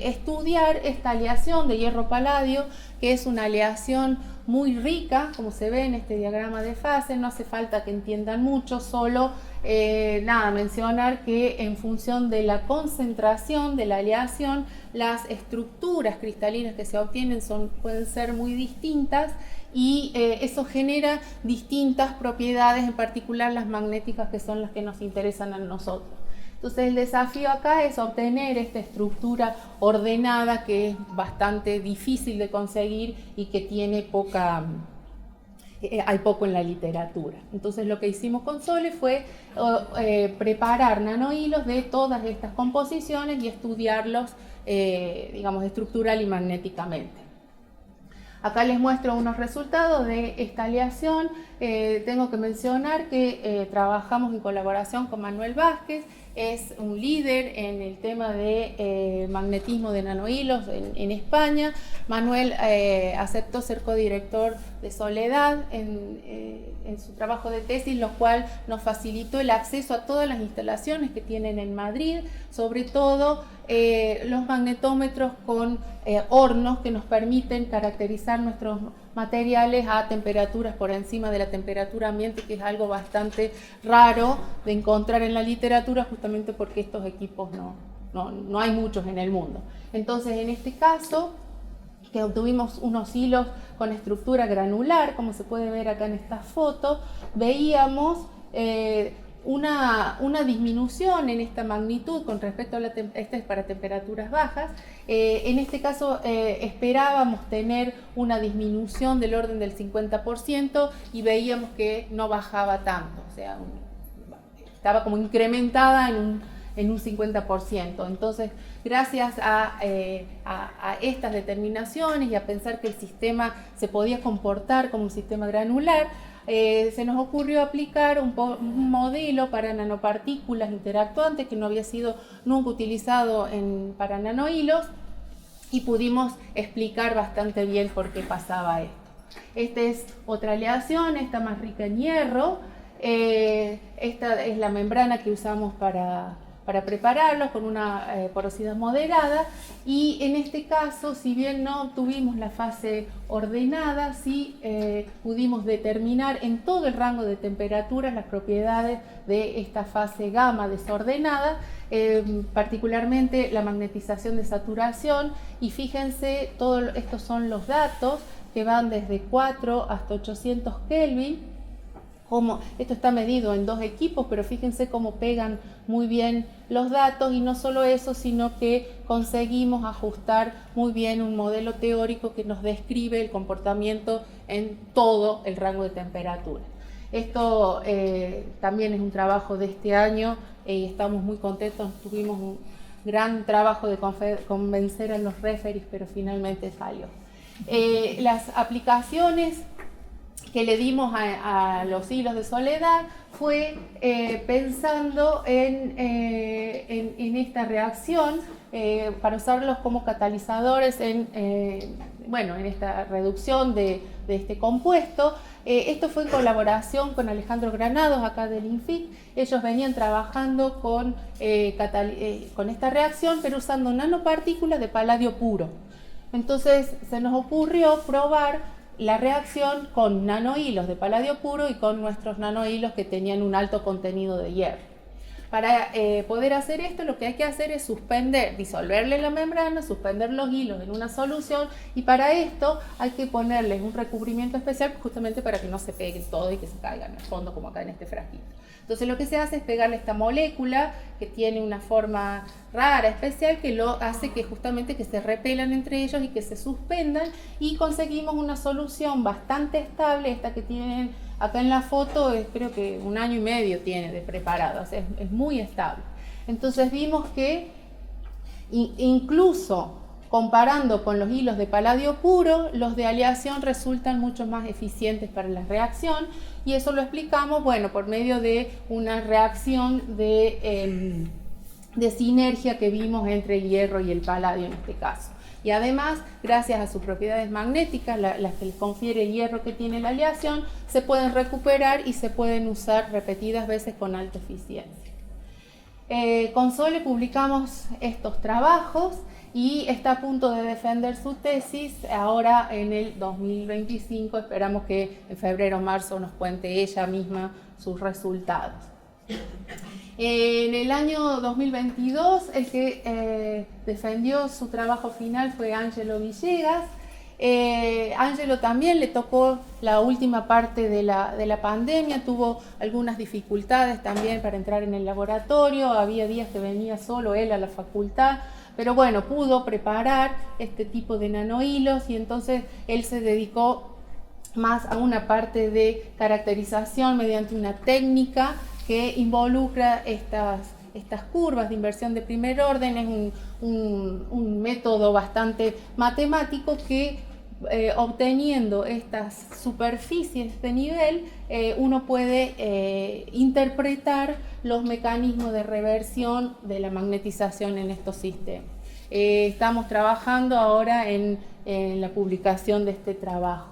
estudiar esta aleación de hierro-paladio, que es una aleación muy rica, como se ve en este diagrama de fase. No hace falta que entiendan mucho, solo mencionar que en función de la concentración de la aleación, las estructuras cristalinas que se obtienen pueden ser muy distintas, y eso genera distintas propiedades, en particular las magnéticas, que son las que nos interesan a nosotros. Entonces el desafío acá es obtener esta estructura ordenada, que es bastante difícil de conseguir y que tiene hay poco en la literatura. Entonces lo que hicimos con Sole fue preparar nanohilos de todas estas composiciones y estudiarlos, estructural y magnéticamente. Acá les muestro unos resultados de esta aleación. Tengo que mencionar que trabajamos en colaboración con Manuel Vázquez. Es un líder en el tema de magnetismo de nanohilos en España. Manuel aceptó ser codirector de Soledad en su trabajo de tesis, lo cual nos facilitó el acceso a todas las instalaciones que tienen en Madrid, sobre todo los magnetómetros con hornos que nos permiten caracterizar nuestros materiales a temperaturas por encima de la temperatura ambiente, que es algo bastante raro de encontrar en la literatura, justamente porque estos equipos no hay muchos en el mundo. Entonces, en este caso, que obtuvimos unos hilos con estructura granular, como se puede ver acá en esta foto, veíamos una disminución en esta magnitud con respecto a esta es para temperaturas bajas. En este caso esperábamos tener una disminución del orden del 50%, y veíamos que no bajaba tanto, o sea, estaba como incrementada en un 50%. Entonces, gracias a estas determinaciones y a pensar que el sistema se podía comportar como un sistema granular, se nos ocurrió aplicar un modelo para nanopartículas interactuantes que no había sido nunca utilizado para nanohilos, y pudimos explicar bastante bien por qué pasaba esto. Esta es otra aleación, esta más rica en hierro. Esta es la membrana que usamos para prepararlos con una porosidad moderada, y en este caso, si bien no obtuvimos la fase ordenada, sí pudimos determinar en todo el rango de temperaturas las propiedades de esta fase gamma desordenada, particularmente la magnetización de saturación. Y fíjense, todos estos son los datos que van desde 4 hasta 800 Kelvin. Esto está medido en 2 equipos, pero fíjense cómo pegan muy bien los datos, y no solo eso, sino que conseguimos ajustar muy bien un modelo teórico que nos describe el comportamiento en todo el rango de temperatura. Esto también es un trabajo de este año y estamos muy contentos. Tuvimos un gran trabajo de convencer a los referees, pero finalmente salió. Las aplicaciones que le dimos a los hilos de soledad fue pensando en esta reacción para usarlos como catalizadores en esta reducción de este compuesto. Esto fue en colaboración con Alejandro Granados, acá del INFIC. Ellos venían trabajando con esta reacción, pero usando nanopartículas de paladio puro. Entonces se nos ocurrió probar la reacción con nanohilos de paladio puro y con nuestros nanohilos que tenían un alto contenido de hierro. Para poder hacer esto, lo que hay que hacer es disolverle la membrana, suspender los hilos en una solución, y para esto hay que ponerles un recubrimiento especial justamente para que no se peguen todo y que se caigan al fondo, como acá en este frasquito. Entonces lo que se hace es pegarle esta molécula que tiene una forma rara, especial, que lo hace que justamente que se repelan entre ellos y que se suspendan, y conseguimos una solución bastante estable. Esta que tienen acá en la foto creo que 1 año y medio tiene de preparado, o sea, es muy estable. Entonces vimos que incluso comparando con los hilos de paladio puro, los de aleación resultan mucho más eficientes para la reacción, y eso lo explicamos, por medio de una reacción de sinergia que vimos entre el hierro y el paladio en este caso. Y además, gracias a sus propiedades magnéticas, las que les confiere el hierro que tiene la aleación, se pueden recuperar y se pueden usar repetidas veces con alta eficiencia. Con Sole publicamos estos trabajos y está a punto de defender su tesis ahora en el 2025. Esperamos que en febrero o marzo nos cuente ella misma sus resultados. En el año 2022, el que defendió su trabajo final fue Ángelo Villegas. Ángelo también le tocó la última parte de la pandemia, tuvo algunas dificultades también para entrar en el laboratorio, había días que venía solo él a la facultad, pero pudo preparar este tipo de nanohilos, y entonces él se dedicó más a una parte de caracterización mediante una técnica que involucra estas curvas de inversión de primer orden. Es un método bastante matemático que obteniendo estas superficies de nivel, uno puede interpretar los mecanismos de reversión de la magnetización en estos sistemas. Estamos trabajando ahora en la publicación de este trabajo.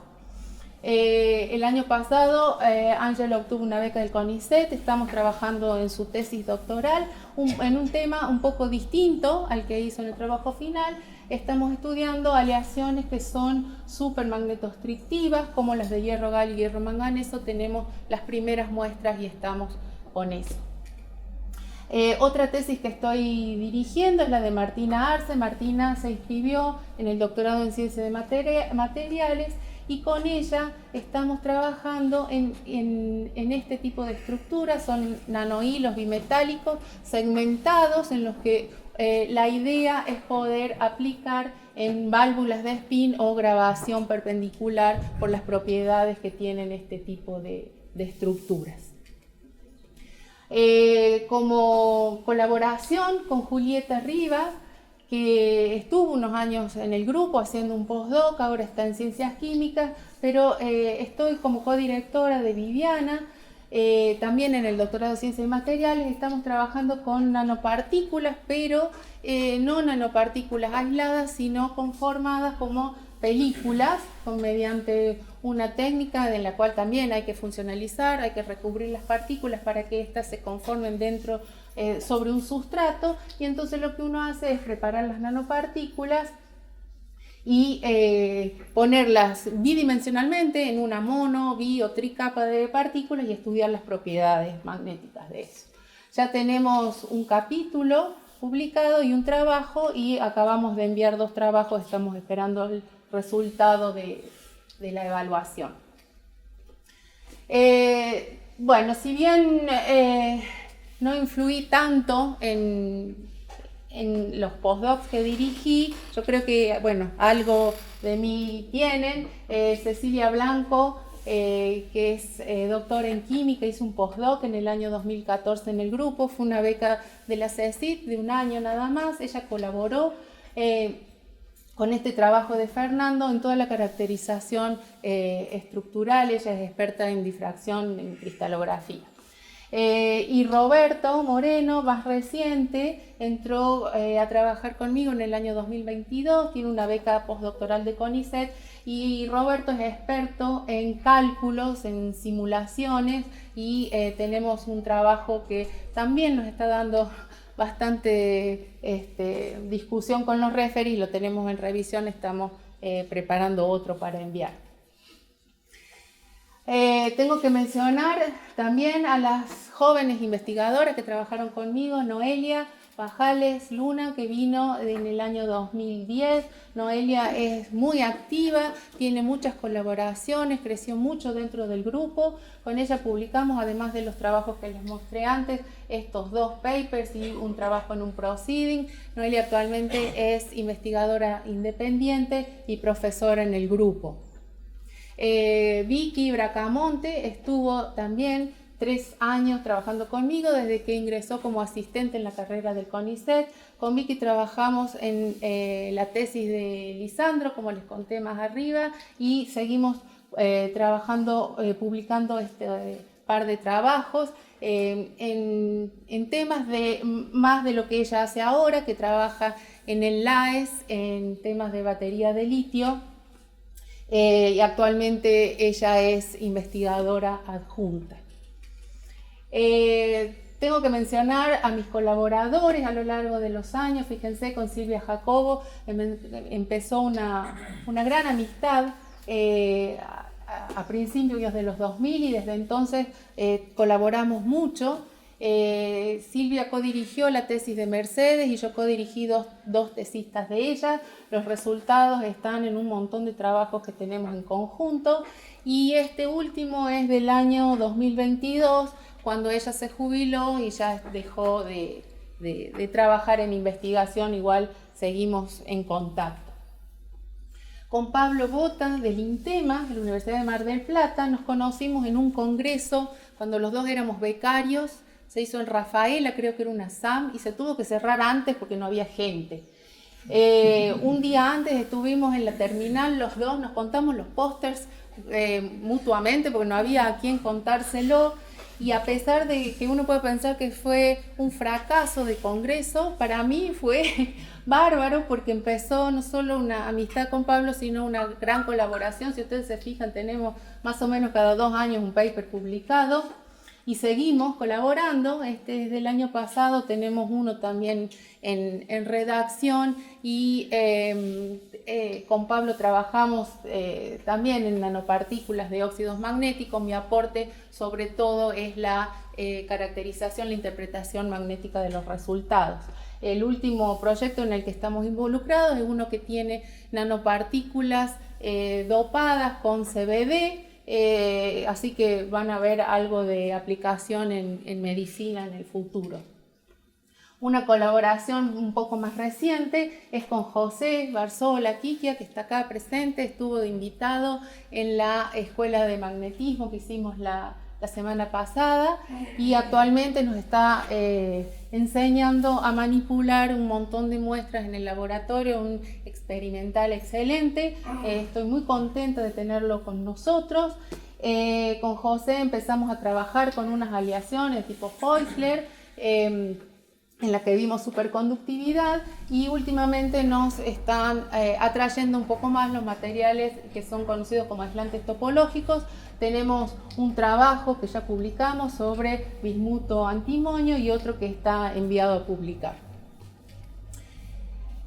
El año pasado Ángelo obtuvo una beca del CONICET. Estamos trabajando en su tesis doctoral en un tema un poco distinto al que hizo en el trabajo final. Estamos estudiando aleaciones que son supermagnetostrictivas, como las de hierro galio y hierro manganeso. Tenemos las primeras muestras y estamos con eso. Otra tesis que estoy dirigiendo es la de Martina Arce. Martina se inscribió en el doctorado en ciencia de materiales, y con ella estamos trabajando en este tipo de estructuras. Son nanohilos bimetálicos segmentados, en los que la idea es poder aplicar en válvulas de spin o grabación perpendicular por las propiedades que tienen este tipo de estructuras. Como colaboración con Julieta Rivas, que estuvo unos años en el grupo haciendo un postdoc, ahora está en ciencias químicas, pero estoy como codirectora de Viviana, también en el doctorado de ciencias y materiales. Estamos trabajando con nanopartículas, pero no nanopartículas aisladas, sino conformadas como películas mediante una técnica en la cual también hay que funcionalizar, hay que recubrir las partículas para que éstas se conformen dentro sobre un sustrato, y entonces lo que uno hace es preparar las nanopartículas y ponerlas bidimensionalmente en una mono, bi o tricapa de partículas y estudiar las propiedades magnéticas de eso. Ya tenemos un capítulo publicado y un trabajo, y acabamos de enviar 2 trabajos, estamos esperando el resultado de la evaluación. Bueno, si bien no influí tanto en los postdocs que dirigí, yo creo que, bueno, algo de mí tienen. Cecilia Blanco, que es doctora en química, hizo un postdoc en el año 2014 en el grupo, fue una beca de la CSIC de 1 año nada más. Ella colaboró con este trabajo de Fernando en toda la caracterización estructural. Ella es experta en difracción, en cristalografía. Y Roberto Moreno, más reciente, entró a trabajar conmigo en el año 2022, tiene una beca postdoctoral de CONICET, y Roberto es experto en cálculos, en simulaciones, y tenemos un trabajo que también nos está dando bastante discusión con los referees, lo tenemos en revisión, estamos preparando otro para enviar. Tengo que mencionar también a las jóvenes investigadoras que trabajaron conmigo, Noelia Pajales Luna, que vino en el año 2010. Noelia es muy activa, tiene muchas colaboraciones, creció mucho dentro del grupo. Con ella publicamos, además de los trabajos que les mostré antes, estos 2 papers y un trabajo en un proceeding. Noelia actualmente es investigadora independiente y profesora en el grupo. Vicky Bracamonte estuvo también 3 años trabajando conmigo desde que ingresó como asistente en la carrera del CONICET. Con Vicky trabajamos en la tesis de Lisandro, como les conté más arriba, y seguimos trabajando, publicando este par de trabajos en temas más de lo que ella hace ahora, que trabaja en el LAES en temas de batería de litio. Y actualmente ella es investigadora adjunta. Tengo que mencionar a mis colaboradores a lo largo de los años. Fíjense, con Silvia Jacobo empezó una gran amistad a principios de los 2000, y desde entonces colaboramos mucho. Silvia codirigió la tesis de Mercedes y yo codirigí dos tesistas de ella. Los resultados están en un montón de trabajos que tenemos en conjunto, y este último es del año 2022, cuando ella se jubiló y ya dejó de trabajar en investigación. Igual seguimos en contacto. Con Pablo Bota del INTEMA, de la Universidad de Mar del Plata, nos conocimos en un congreso cuando los dos éramos becarios. Se hizo en Rafaela, creo que era una SAM, y se tuvo que cerrar antes porque no había gente. Un día antes estuvimos en la terminal, los dos nos contamos los pósters mutuamente porque no había a quién contárselo, y a pesar de que uno puede pensar que fue un fracaso de congreso, para mí fue bárbaro, porque empezó no solo una amistad con Pablo, sino una gran colaboración. Si ustedes se fijan, tenemos más o menos cada 2 años un paper publicado, y seguimos colaborando. Desde el año pasado tenemos uno también en redacción, y con Pablo trabajamos también en nanopartículas de óxidos magnéticos. Mi aporte sobre todo es la caracterización, la interpretación magnética de los resultados. El último proyecto en el que estamos involucrados es uno que tiene nanopartículas dopadas con CBD. Así que van a ver algo de aplicación en medicina en el futuro. Una colaboración un poco más reciente es con José Barzola Quiquia, que está acá presente. Estuvo de invitado en la escuela de magnetismo que hicimos la semana pasada, y actualmente nos está enseñando a manipular un montón de muestras en el laboratorio, un experimental excelente. Estoy muy contenta de tenerlo con nosotros. Con José empezamos a trabajar con unas aleaciones tipo Heusler, en la que vimos superconductividad, y últimamente nos están atrayendo un poco más los materiales que son conocidos como aislantes topológicos. Tenemos un trabajo que ya publicamos sobre bismuto antimonio y otro que está enviado a publicar.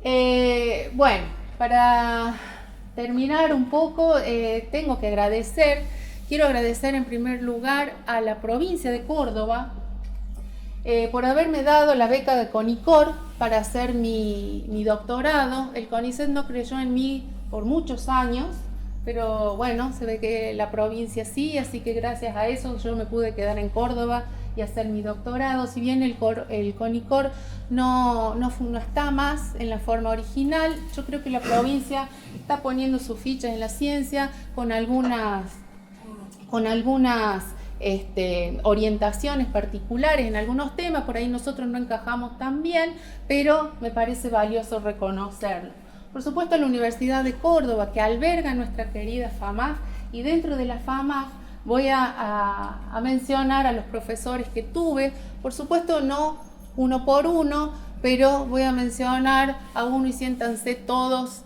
Bueno, para terminar un poco, quiero agradecer en primer lugar a la provincia de Córdoba, por haberme dado la beca de CONICOR para hacer mi doctorado. El CONICET no creyó en mí por muchos años, pero bueno, se ve que la provincia sí, así que gracias a eso yo me pude quedar en Córdoba y hacer mi doctorado. Si bien el CONICOR no está más en la forma original, yo creo que la provincia está poniendo sus fichas en la ciencia con algunas orientaciones particulares en algunos temas. Por ahí nosotros no encajamos tan bien, pero me parece valioso reconocerlo. Por supuesto, la Universidad de Córdoba, que alberga nuestra querida FAMAF, y dentro de la FAMAF voy a mencionar a los profesores que tuve, por supuesto no uno por uno, pero voy a mencionar a uno y siéntanse todos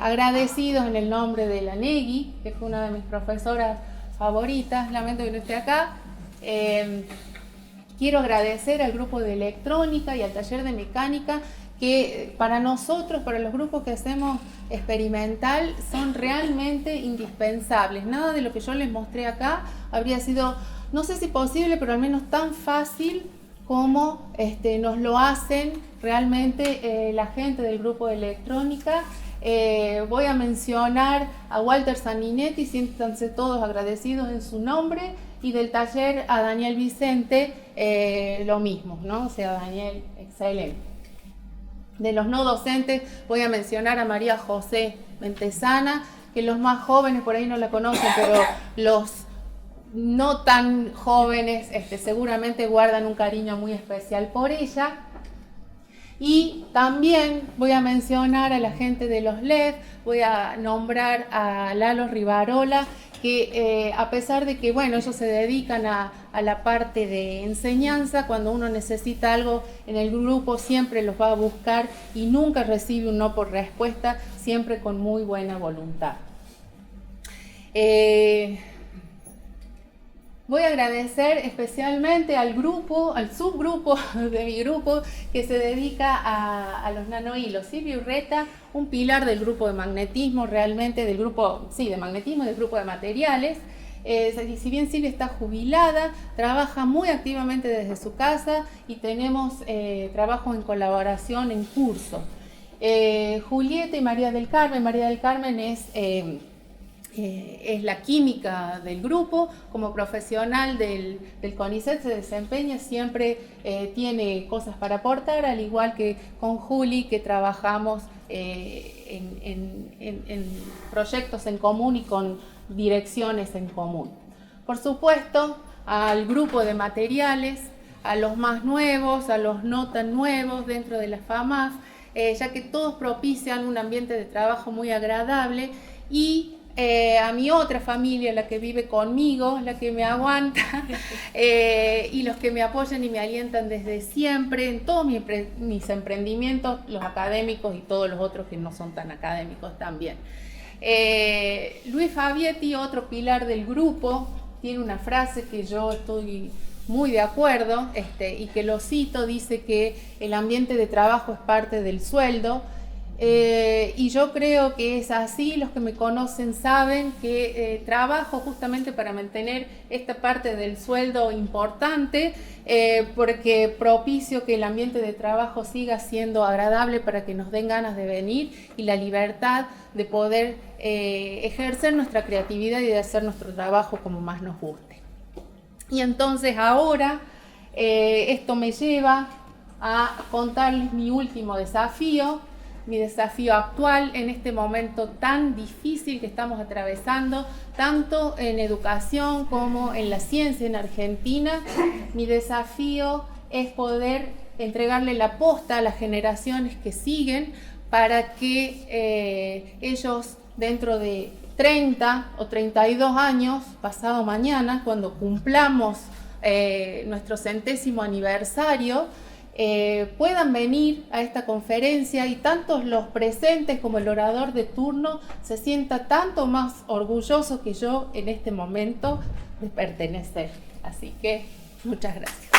agradecidos en el nombre de la Negui, que fue una de mis profesoras favoritas. Lamento que no esté acá. Quiero agradecer al grupo de electrónica y al taller de mecánica, que para nosotros, para los grupos que hacemos experimental, son realmente indispensables. Nada de lo que yo les mostré acá habría sido, no sé si posible, pero al menos tan fácil como nos lo hacen realmente la gente del grupo de electrónica. Voy a mencionar a Walter Saninetti, siéntanse todos agradecidos en su nombre, y del taller a Daniel Vicente, lo mismo, ¿no? O sea, Daniel, excelente. De los no docentes voy a mencionar a María José Mentesana, que los más jóvenes por ahí no la conocen, pero los no tan jóvenes seguramente guardan un cariño muy especial por ella. Y también voy a mencionar a la gente de los LED, voy a nombrar a Lalo Rivarola, que a pesar de que, bueno, ellos se dedican a la parte de enseñanza, cuando uno necesita algo en el grupo siempre los va a buscar y nunca recibe un no por respuesta, siempre con muy buena voluntad. Voy a agradecer especialmente al subgrupo de mi grupo que se dedica a los nanohilos. Silvia Urreta, un pilar del grupo de magnetismo, realmente del grupo, sí, de magnetismo y del grupo de materiales. Si bien Silvia está jubilada, trabaja muy activamente desde su casa y tenemos trabajo en colaboración en curso. Julieta y María del Carmen. María del Carmen es la química del grupo. Como profesional del CONICET se desempeña, siempre tiene cosas para aportar, al igual que con Juli, que trabajamos en proyectos en común y con direcciones en común. Por supuesto, al grupo de materiales, a los más nuevos, a los no tan nuevos dentro de la FAMAF, ya que todos propician un ambiente de trabajo muy agradable, y a mi otra familia, la que vive conmigo, la que me aguanta, y los que me apoyan y me alientan desde siempre en todos mis emprendimientos, los académicos y todos los otros que no son tan académicos también. Luis Fabietti, otro pilar del grupo, tiene una frase que yo estoy muy de acuerdo, y que lo cito, dice que el ambiente de trabajo es parte del sueldo. Y yo creo que es así. Los que me conocen saben que trabajo justamente para mantener esta parte del sueldo importante, porque propicio que el ambiente de trabajo siga siendo agradable para que nos den ganas de venir, y la libertad de poder ejercer nuestra creatividad y de hacer nuestro trabajo como más nos guste. Y entonces ahora esto me lleva a contarles mi último desafío, mi desafío actual en este momento tan difícil que estamos atravesando, tanto en educación como en la ciencia en Argentina. Mi desafío es poder entregarle la posta a las generaciones que siguen, para que ellos dentro de 30 o 32 años, pasado mañana, cuando cumplamos nuestro 100º aniversario, puedan venir a esta conferencia y tantos los presentes como el orador de turno se sienta tanto más orgulloso que yo en este momento de pertenecer. Así que muchas gracias.